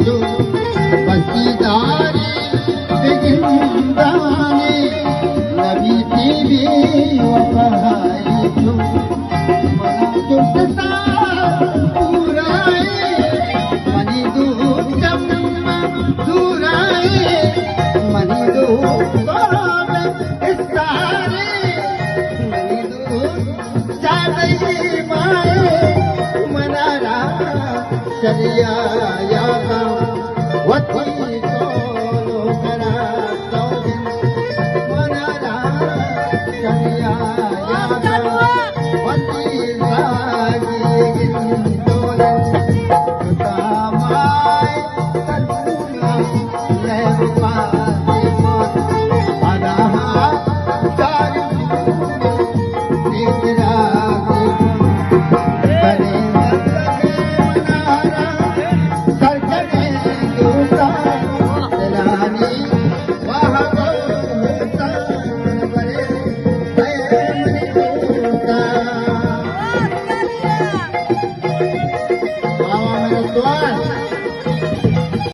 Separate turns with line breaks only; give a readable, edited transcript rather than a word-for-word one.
जो बसीदारी जिंदानी नबी टीवी वफाई जो मना तुझसा पुराए मनी दूर दूराए मनी दूर सारे मनी दूर जादई माए मनारा चलिया यादा वती को करा तो मनारा चलिया यादा वती लागी इंदोलन तामाय तनुला लेवा